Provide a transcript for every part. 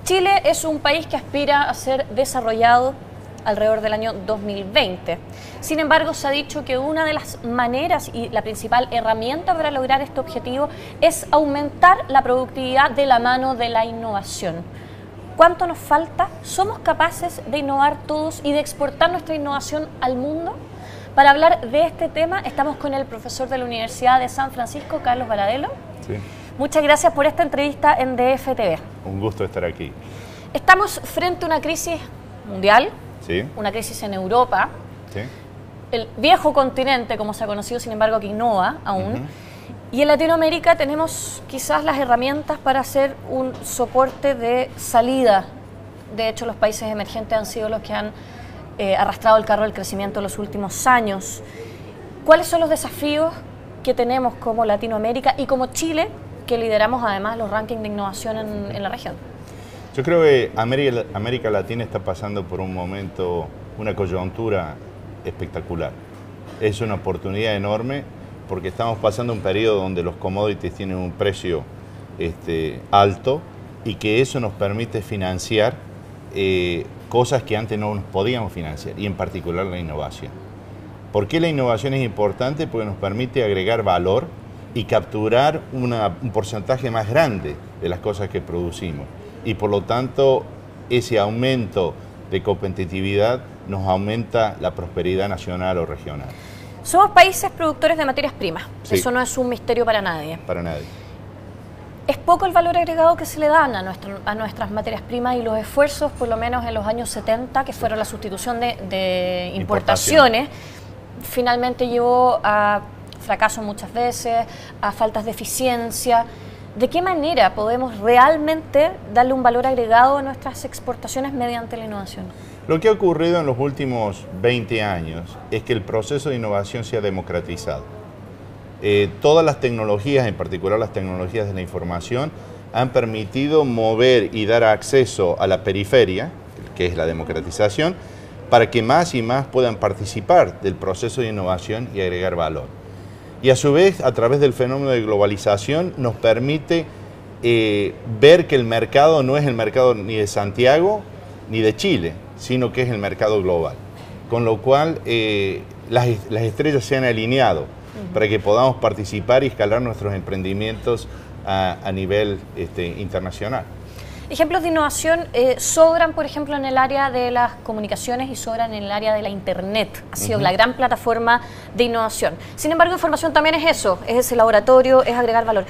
Chile es un país que aspira a ser desarrollado alrededor del año 2020. Sin embargo, se ha dicho que una de las maneras y la principal herramienta para lograr este objetivo es aumentar la productividad de la mano de la innovación. ¿Cuánto nos falta? ¿Somos capaces de innovar todos y de exportar nuestra innovación al mundo? Para hablar de este tema estamos con el profesor de la Universidad de San Francisco, Carlos Baradelo. Sí. Muchas gracias por esta entrevista en DF-TV. Un gusto estar aquí. Estamos frente a una crisis mundial, Sí. una crisis en Europa, Sí. el viejo continente, como se ha conocido, sin embargo, que innova aún. Y en Latinoamérica tenemos quizás las herramientas para hacer un soporte de salida. De hecho, los países emergentes han sido los que han arrastrado el carro del crecimiento en los últimos años. ¿Cuáles son los desafíos que tenemos como Latinoamérica y como Chile, que lideramos además los rankings de innovación en la región? Yo creo que América Latina está pasando por un momento, una coyuntura espectacular. Es una oportunidad enorme porque estamos pasando un periodo donde los commodities tienen un precio alto y que eso nos permite financiar cosas que antes no nos podíamos financiar, y en particular la innovación. ¿Por qué la innovación es importante? Porque nos permite agregar valor y capturar un porcentaje más grande de las cosas que producimos. Y por lo tanto, ese aumento de competitividad nos aumenta la prosperidad nacional o regional. Somos países productores de materias primas. Sí. Eso no es un misterio para nadie. Para nadie. Es poco el valor agregado que se le dan a nuestras materias primas, y los esfuerzos, por lo menos en los años 70, que fueron la sustitución de importaciones, finalmente llevó a fracaso muchas veces, a faltas de eficiencia. ¿De qué manera podemos realmente darle un valor agregado a nuestras exportaciones mediante la innovación? Lo que ha ocurrido en los últimos 20 años es que el proceso de innovación se ha democratizado. Todas las tecnologías, en particular las tecnologías de la información, han permitido mover y dar acceso a la periferia, que es la democratización, para que más y más puedan participar del proceso de innovación y agregar valor. Y a su vez, a través del fenómeno de globalización, nos permite ver que el mercado no es el mercado ni de Santiago ni de Chile, sino que es el mercado global. Con lo cual, las estrellas se han alineado para que podamos participar y escalar nuestros emprendimientos a nivel internacional. Ejemplos de innovación sobran, por ejemplo, en el área de las comunicaciones y sobran en el área de la Internet. Ha sido la gran plataforma de innovación. Sin embargo, información también es eso, es ese laboratorio, es agregar valor.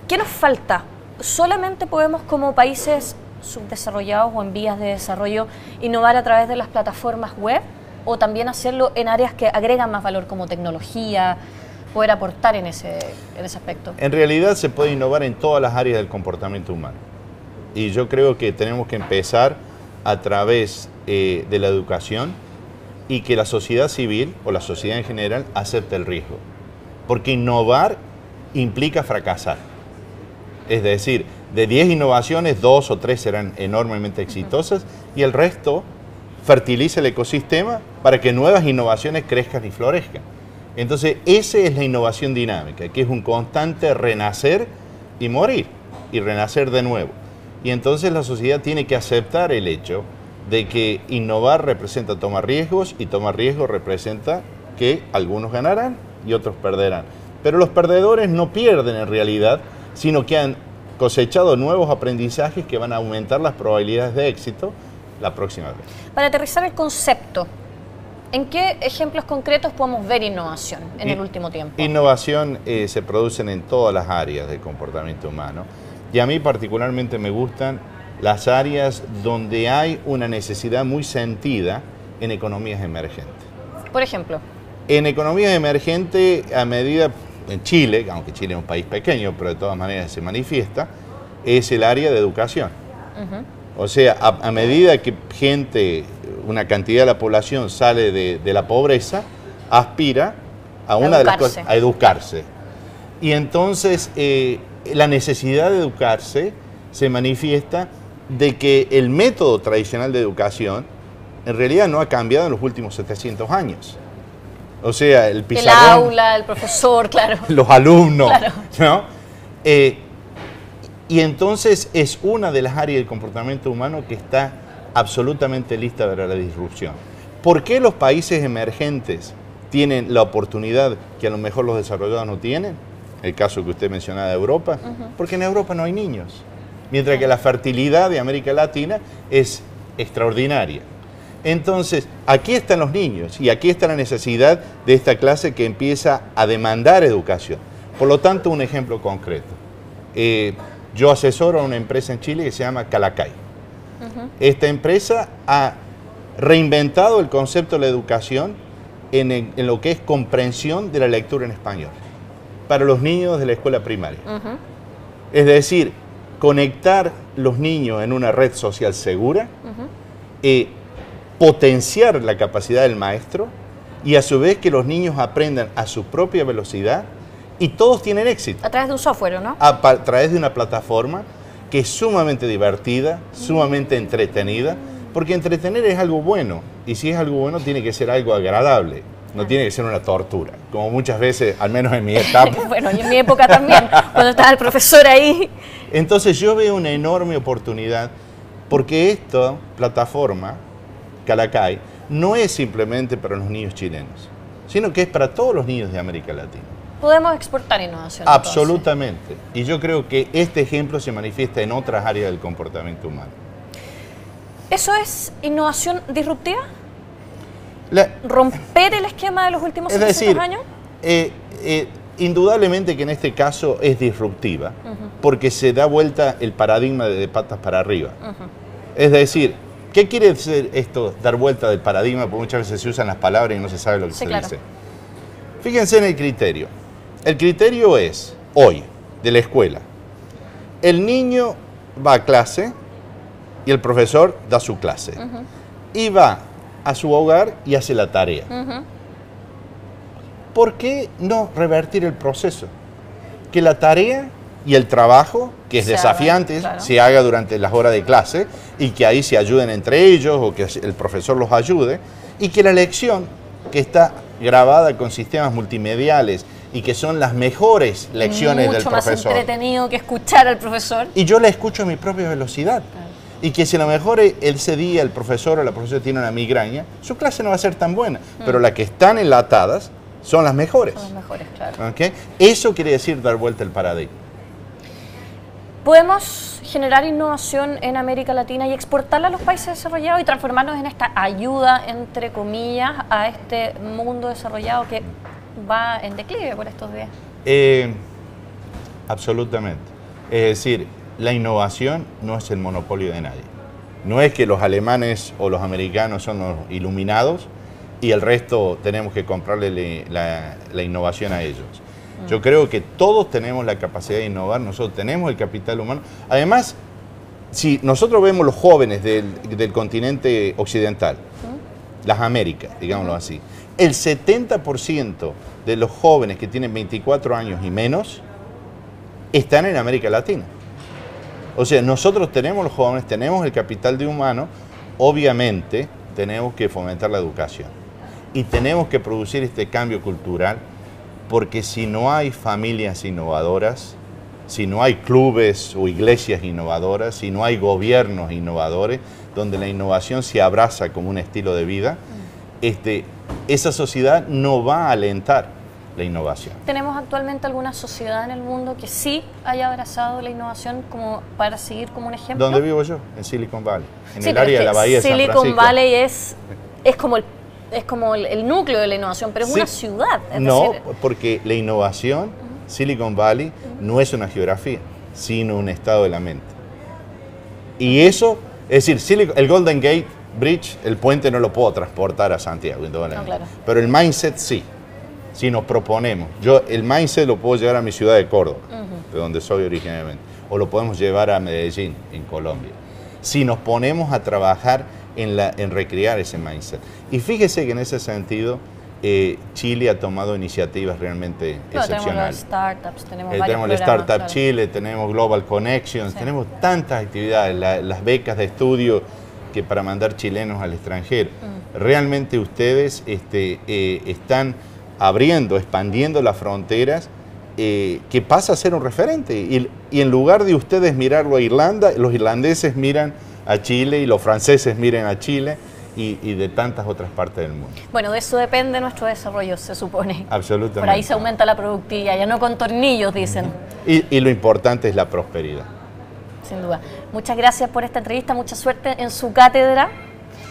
¿Qué nos falta? ¿Solamente podemos, como países subdesarrollados o en vías de desarrollo, innovar a través de las plataformas web, o también hacerlo en áreas que agregan más valor, como tecnología, poder aportar en ese aspecto? En realidad se puede innovar en todas las áreas del comportamiento humano. Y yo creo que tenemos que empezar a través de la educación, y que la sociedad civil o la sociedad en general acepte el riesgo. Porque innovar implica fracasar. Es decir, de 10 innovaciones, 2 o 3 serán enormemente exitosas y el resto fertiliza el ecosistema para que nuevas innovaciones crezcan y florezcan. Entonces, esa es la innovación dinámica, que es un constante renacer y morir, y renacer de nuevo. Y entonces la sociedad tiene que aceptar el hecho de que innovar representa tomar riesgos, y tomar riesgos representa que algunos ganarán y otros perderán. Pero los perdedores no pierden en realidad, sino que han cosechado nuevos aprendizajes que van a aumentar las probabilidades de éxito la próxima vez. Para aterrizar el concepto, ¿en qué ejemplos concretos podemos ver innovación en el último tiempo? Innovación se producen en todas las áreas del comportamiento humano, y a mí particularmente me gustan las áreas donde hay una necesidad muy sentida en economías emergentes. Por ejemplo. En economías emergentes, a medida, en Chile, aunque Chile es un país pequeño, pero de todas maneras se manifiesta, es el área de educación. O sea, a medida que una cantidad de la población sale de la pobreza, aspira a una de las cosas, a educarse. Y entonces la necesidad de educarse se manifiesta de que el método tradicional de educación en realidad no ha cambiado en los últimos 700 años. O sea, el El pizarrón, aula, el profesor, claro. los alumnos, Claro. ¿no? Y entonces es una de las áreas del comportamiento humano que está absolutamente lista para la disrupción. ¿Por qué los países emergentes tienen la oportunidad que a lo mejor los desarrollados no tienen? El caso que usted mencionaba de Europa, porque en Europa no hay niños, mientras que la fertilidad de América Latina es extraordinaria. Entonces, aquí están los niños y aquí está la necesidad de esta clase que empieza a demandar educación. Por lo tanto, un ejemplo concreto. Yo asesoro a una empresa en Chile que se llama Calacay. Esta empresa ha reinventado el concepto de la educación en lo que es comprensión de la lectura en español para los niños de la escuela primaria. Es decir, conectar los niños en una red social segura, potenciar la capacidad del maestro y a su vez que los niños aprendan a su propia velocidad y todos tienen éxito. A través de un software, ¿no? A través de una plataforma que es sumamente divertida, sumamente entretenida, porque entretener es algo bueno y si es algo bueno tiene que ser algo agradable. No tiene que ser una tortura, como muchas veces, al menos en mi etapa. Bueno, y en mi época también, cuando estaba el profesor ahí. Entonces yo veo una enorme oportunidad, porque esta plataforma, Calacay, no es simplemente para los niños chilenos, sino que es para todos los niños de América Latina. Podemos exportar innovación. Absolutamente. Y yo creo que este ejemplo se manifiesta en otras áreas del comportamiento humano. ¿Eso es innovación disruptiva? ¿Romper el esquema de los últimos 700 años? Indudablemente que en este caso es disruptiva, porque se da vuelta el paradigma de patas para arriba. Es decir, ¿qué quiere decir esto, dar vuelta del paradigma? Porque muchas veces se usan las palabras y no se sabe lo que se dice. Fíjense en el criterio. El criterio es, hoy, de la escuela, el niño va a clase y el profesor da su clase. Y va a su hogar y hace la tarea. ¿Por qué no revertir el proceso? Que la tarea y el trabajo, que es desafiante, se haga durante las horas de clase y que ahí se ayuden entre ellos o que el profesor los ayude y que la lección, que está grabada con sistemas multimediales y que son las mejores lecciones del profesor. Mucho más entretenido que escuchar al profesor. Y yo la escucho a mi propia velocidad. Y que si a lo mejor ese día el profesor o la profesora tiene una migraña, su clase no va a ser tan buena, pero las que están enlatadas son las mejores. Son las mejores, claro. ¿Okay? Eso quiere decir dar vuelta el paradigma. ¿Podemos generar innovación en América Latina y exportarla a los países desarrollados y transformarnos en esta ayuda, entre comillas, a este mundo desarrollado que va en declive por estos días? Absolutamente. Es decir, la innovación no es el monopolio de nadie. No es que los alemanes o los americanos son los iluminados y el resto tenemos que comprarle la innovación a ellos. Yo creo que todos tenemos la capacidad de innovar, nosotros tenemos el capital humano. Además, si nosotros vemos los jóvenes del continente occidental, las Américas, digámoslo así, el 70% de los jóvenes que tienen 24 años y menos están en América Latina. O sea, nosotros tenemos los jóvenes, tenemos el capital de humano, obviamente tenemos que fomentar la educación y tenemos que producir este cambio cultural, porque si no hay familias innovadoras, si no hay clubes o iglesias innovadoras, si no hay gobiernos innovadores, donde la innovación se abraza como un estilo de vida, esa sociedad no va a alentar la innovación. ¿Tenemos actualmente alguna sociedad en el mundo que sí haya abrazado la innovación como para seguir como un ejemplo? ¿Dónde vivo yo? En Silicon Valley, en el área de la Bahía de San Francisco. Silicon Valley es como el núcleo de la innovación, pero es una ciudad. No, porque la innovación, Silicon Valley, no es una geografía, sino un estado de la mente. Y eso, es decir, el Golden Gate Bridge, el puente no lo puedo transportar a Santiago, claro. Pero el mindset sí. Si nos proponemos, yo el mindset lo puedo llevar a mi ciudad de Córdoba, de donde soy originalmente, o lo podemos llevar a Medellín, en Colombia. Si nos ponemos a trabajar en recrear ese mindset. Y fíjese que en ese sentido, Chile ha tomado iniciativas realmente excepcionales. Tenemos el Startup Chile, tenemos Global Connections, tenemos tantas actividades, las becas de estudio que para mandar chilenos al extranjero. Realmente ustedes están abriendo, expandiendo las fronteras, que pasa a ser un referente. Y en lugar de ustedes mirarlo a Irlanda, los irlandeses miran a Chile y los franceses miran a Chile y de tantas otras partes del mundo. Bueno, de eso depende nuestro desarrollo, se supone. Absolutamente. Por ahí se aumenta la productividad, ya no con tornillos, dicen. Y lo importante es la prosperidad. Sin duda. Muchas gracias por esta entrevista, mucha suerte en su cátedra.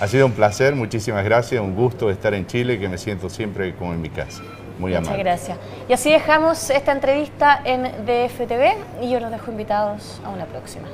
Ha sido un placer, muchísimas gracias, un gusto estar en Chile, que me siento siempre como en mi casa. Muy amable. Muchas gracias. Y así dejamos esta entrevista en DFTV y yo los dejo invitados a una próxima.